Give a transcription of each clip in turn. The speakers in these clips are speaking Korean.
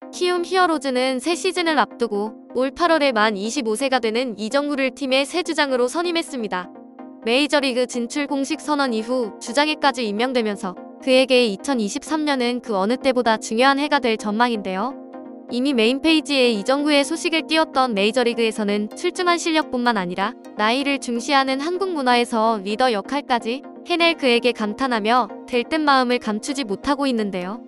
키움 히어로즈는 새 시즌을 앞두고 올 8월에 만 25세가 되는 이정후를 팀의 새 주장으로 선임했습니다. 메이저리그 진출 공식 선언 이후 주장에까지 임명되면서 그에게 2023년은 그 어느 때보다 중요한 해가 될 전망인데요. 이미 메인 페이지에 이정후의 소식을 띄웠던 메이저리그에서는 출중한 실력뿐만 아니라 나이를 중시하는 한국 문화에서 리더 역할까지 해낼 그에게 감탄하며 들뜬 마음을 감추지 못하고 있는데요.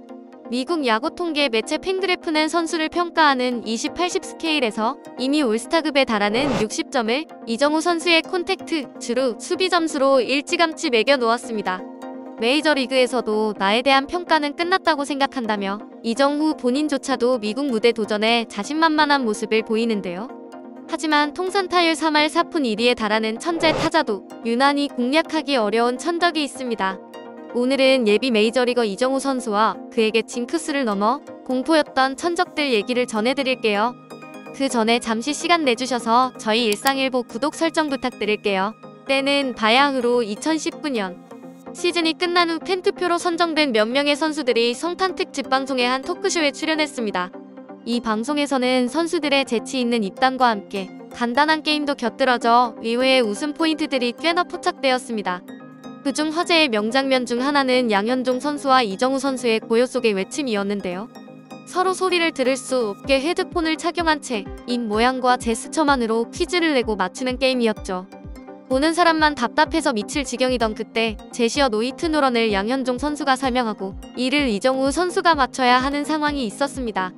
미국 야구 통계 매체 팬그래프는 선수를 평가하는 20-80 스케일에서 이미 올스타급에 달하는 60점을 이정후 선수의 콘택트, 주루, 수비 점수로 일찌감치 매겨 놓았습니다. 메이저리그에서도 나에 대한 평가는 끝났다고 생각한다며 이정후 본인조차도 미국 무대 도전에 자신만만한 모습을 보이는데요. 하지만 통산 타율 3할 4푼 1리에 달하는 천재 타자도 유난히 공략하기 어려운 천적이 있습니다. 오늘은 예비 메이저리거 이정후 선수와 그에게 징크스를 넘어 공포였던 천적들 얘기를 전해드릴게요. 그 전에 잠시 시간 내주셔서 저희 일상일보 구독 설정 부탁드릴게요. 때는 바야흐로 2019년. 시즌이 끝난 후 팬투표로 선정된 몇 명의 선수들이 성탄 특집 방송의 한 토크쇼에 출연했습니다. 이 방송에서는 선수들의 재치 있는 입담과 함께 간단한 게임도 곁들여져 의외의 웃음 포인트들이 꽤나 포착되었습니다. 그중 화제의 명장면 중 하나는 양현종 선수와 이정후 선수의 고요 속의 외침이었는데요. 서로 소리를 들을 수 없게 헤드폰을 착용한 채 입 모양과 제스처만으로 퀴즈를 내고 맞추는 게임이었죠. 보는 사람만 답답해서 미칠 지경이던 그때 제시어 노이트 노런을 양현종 선수가 설명하고 이를 이정후 선수가 맞춰야 하는 상황이 있었습니다.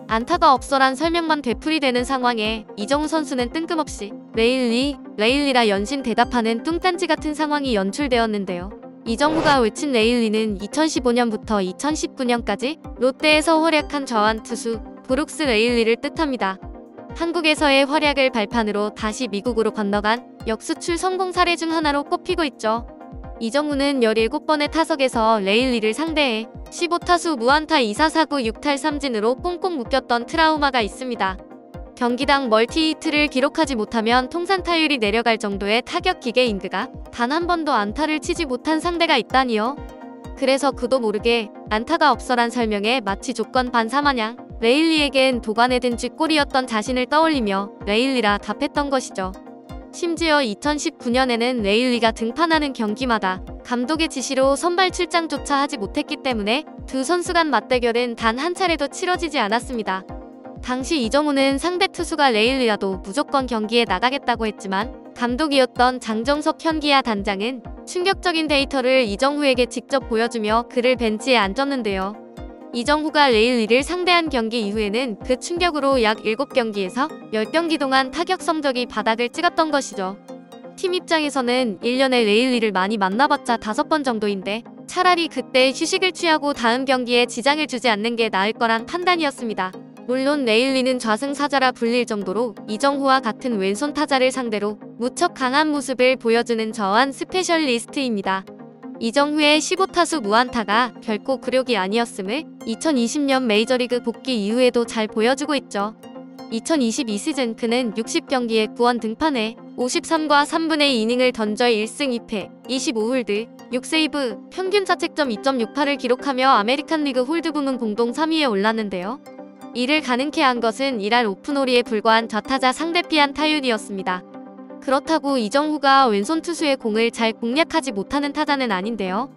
안타가 없어란 설명만 되풀이되는 상황에 이정후 선수는 뜬금없이 레일리라 연신 대답하는 뚱딴지 같은 상황이 연출되었는데요. 이정후가 외친 레일리는 2015년부터 2019년까지 롯데에서 활약한 좌완 투수 브룩스 레일리를 뜻합니다. 한국에서의 활약을 발판으로 다시 미국으로 건너간 역수출 성공 사례 중 하나로 꼽히고 있죠. 이정후는 17번의 타석에서 레일리를 상대해 15타수 무안타 2사 4구 6탈 3진으로 꽁꽁 묶였던 트라우마가 있습니다. 경기당 멀티히트를 기록하지 못하면 통산 타율이 내려갈 정도의 타격 기계인 그가 단 한 번도 안타를 치지 못한 상대가 있다니요. 그래서 그도 모르게 안타가 없어란 설명에 마치 조건 반사마냥 레일리에겐 도관에 든 쥐꼬리였던 자신을 떠올리며 레일리라 답했던 것이죠. 심지어 2019년에는 레일리가 등판하는 경기마다 감독의 지시로 선발 출장조차 하지 못했기 때문에 두 선수 간 맞대결은 단 한 차례도 치러지지 않았습니다. 당시 이정후는 상대 투수가 레일리라도 무조건 경기에 나가겠다고 했지만 감독이었던 장정석 현기야 단장은 충격적인 데이터를 이정후에게 직접 보여주며 그를 벤치에 앉혔는데요. 이정후가 레일리를 상대한 경기 이후에는 그 충격으로 약 7경기에서 10경기 동안 타격 성적이 바닥을 찍었던 것이죠. 팀 입장에서는 1년에 레일리를 많이 만나봤자 5번 정도인데 차라리 그때 휴식을 취하고 다음 경기에 지장을 주지 않는 게 나을 거란 판단이었습니다. 물론 레일리는 좌승사자라 불릴 정도로 이정후와 같은 왼손 타자를 상대로 무척 강한 모습을 보여주는 저한 스페셜리스트입니다. 이정후의 15타수 무안타가 결코 굴욕이 아니었음을 2020년 메이저리그 복귀 이후에도 잘 보여주고 있죠. 2022 시즌 그는 60경기에 9원 등판해 53과 3분의 2이닝을 던져 1승 2패, 25홀드, 6세이브, 평균 자책점 2.68을 기록하며 아메리칸 리그 홀드 부문 공동 3위에 올랐는데요. 이를 가능케 한 것은 1할 오픈홀이에 불과한 좌타자 상대 피안 타율이었습니다. 그렇다고 이정후가 왼손 투수의 공을 잘 공략하지 못하는 타자는 아닌데요.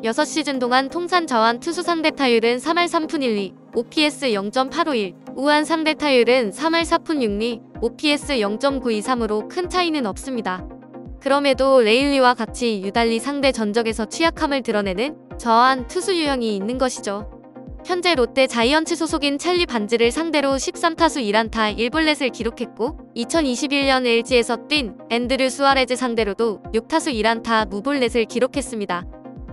6시즌 동안 통산 좌완 투수 상대 타율은 3할 3푼 1리, OPS 0.851, 우완 상대 타율은 3할 4푼 6리, OPS 0.923으로 큰 차이는 없습니다. 그럼에도 레일리와 같이 유달리 상대 전적에서 취약함을 드러내는 저한 투수 유형이 있는 것이죠. 현재 롯데 자이언츠 소속인 찰리 반즈를 상대로 13타수 1안타 1볼넷을 기록했고 2021년 LG에서 뛴 앤드류 수아레즈 상대로도 6타수 1안타 무볼넷을 기록했습니다.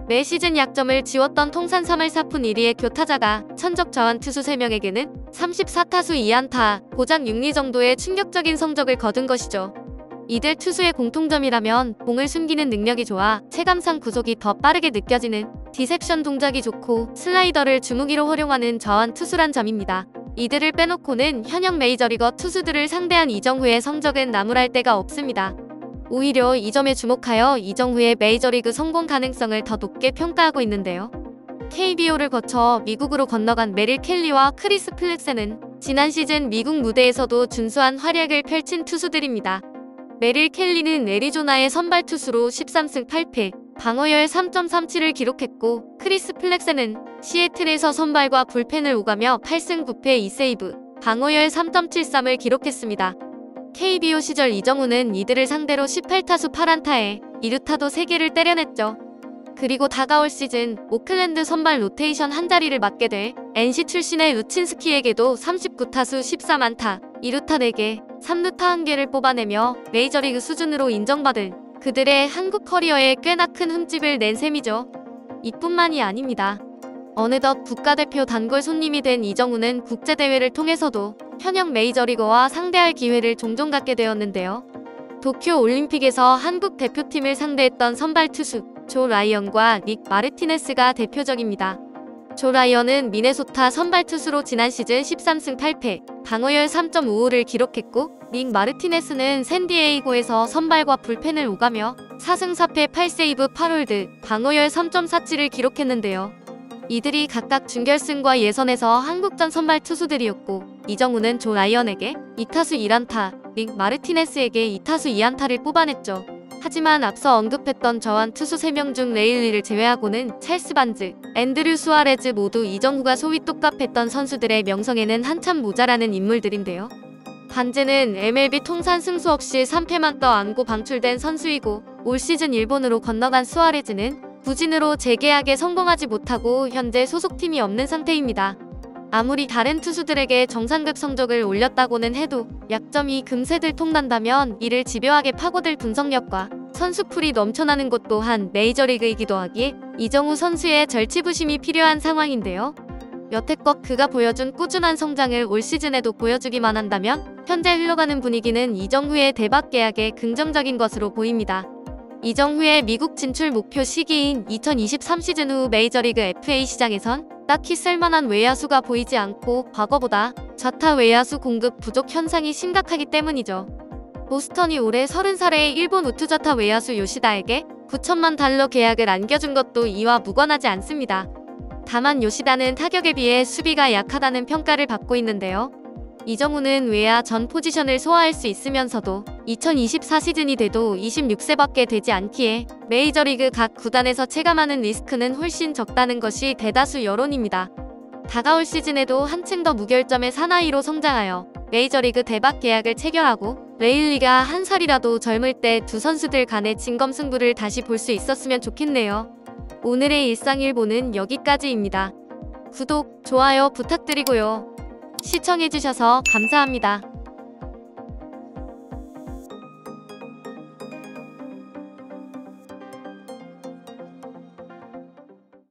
매 시즌 약점을 지웠던 통산 3할 4푼 1리의 교타자가 천적 저한 투수 3명에게는 34타수 2안타, 고작 6리 정도의 충격적인 성적을 거둔 것이죠. 이들 투수의 공통점이라면 공을 숨기는 능력이 좋아 체감상 구속이 더 빠르게 느껴지는 디셉션 동작이 좋고 슬라이더를 주무기로 활용하는 저한 투수란 점입니다. 이들을 빼놓고는 현역 메이저리거 투수들을 상대한 이정후의 성적은 나무랄 데가 없습니다. 오히려 이 점에 주목하여 이정후의 메이저리그 성공 가능성을 더 높게 평가하고 있는데요. KBO를 거쳐 미국으로 건너간 메릴 켈리와 크리스 플렉센은 지난 시즌 미국 무대에서도 준수한 활약을 펼친 투수들입니다. 메릴 켈리는 애리조나의 선발 투수로 13승 8패, 방어율 3.37을 기록했고, 크리스 플렉센은 시애틀에서 선발과 불펜을 오가며 8승 9패 2세이브, 방어율 3.73을 기록했습니다. KBO 시절 이정우는 이들을 상대로 18타수 8안타에 2루타도 3개를 때려냈죠. 그리고 다가올 시즌 오클랜드 선발 로테이션 한 자리를 맡게 돼 NC 출신의 루친스키에게도 39타수 13안타, 2루타 4개, 3루타 1개를 뽑아내며 메이저리그 수준으로 인정받은 그들의 한국 커리어에 꽤나 큰 흠집을 낸 셈이죠. 이뿐만이 아닙니다. 어느덧 국가대표 단골 손님이 된 이정우는 국제대회를 통해서도 현역 메이저리거와 상대할 기회를 종종 갖게 되었는데요. 도쿄 올림픽에서 한국 대표팀을 상대했던 선발 투수 조 라이언과 닉 마르티네스가 대표적입니다. 조 라이언은 미네소타 선발 투수로 지난 시즌 13승 8패, 방어율 3.55를 기록했고, 닉 마르티네스는 샌디에이고에서 선발과 불펜을 오가며 4승 4패 8세이브 8홀드, 방어율 3.47을 기록했는데요. 이들이 각각 준결승과 예선에서 한국전 선발 투수들이었고, 이정우는 조 라이언에게 2타수 1안타, 닉 마르티네스에게 2타수 2안타를 뽑아냈죠. 하지만 앞서 언급했던 저한 투수 3명 중 레일리를 제외하고는 찰스 반즈, 앤드류 수아레즈 모두 이정우가 소위 똑같했던 선수들의 명성에는 한참 모자라는 인물들인데요. 반즈는 MLB 통산 승수 없이 3패만 떠안고 방출된 선수이고, 올 시즌 일본으로 건너간 수아레즈는 부진으로 재계약에 성공하지 못하고 현재 소속팀이 없는 상태입니다. 아무리 다른 투수들에게 정상급 성적을 올렸다고는 해도 약점이 금세 들통난다면 이를 집요하게 파고들 분석력과 선수풀이 넘쳐나는 곳 또한 메이저리그이기도 하기에 이정우 선수의 절치부심이 필요한 상황인데요. 여태껏 그가 보여준 꾸준한 성장을 올 시즌에도 보여주기만 한다면 현재 흘러가는 분위기는 이정우의 대박 계약에 긍정적인 것으로 보입니다. 이정우의 미국 진출 목표 시기인 2023 시즌 후 메이저리그 FA 시장에선 딱히 쓸만한 외야수가 보이지 않고 과거보다 좌타 외야수 공급 부족 현상이 심각하기 때문이죠. 보스턴이 올해 30살의 일본 우투좌타 외야수 요시다에게 9천만 달러 계약을 안겨준 것도 이와 무관하지 않습니다. 다만 요시다는 타격에 비해 수비가 약하다는 평가를 받고 있는데요. 이정우는 외야 전 포지션을 소화할 수 있으면서도 2024 시즌이 돼도 26세밖에 되지 않기에 메이저리그 각 구단에서 체감하는 리스크는 훨씬 적다는 것이 대다수 여론입니다. 다가올 시즌에도 한층 더 무결점의 사나이로 성장하여 메이저리그 대박 계약을 체결하고 레일리가 한 살이라도 젊을 때 두 선수들 간의 진검승부를 다시 볼 수 있었으면 좋겠네요. 오늘의 일상일보는 여기까지입니다. 구독, 좋아요 부탁드리고요. 시청해주셔서 감사합니다.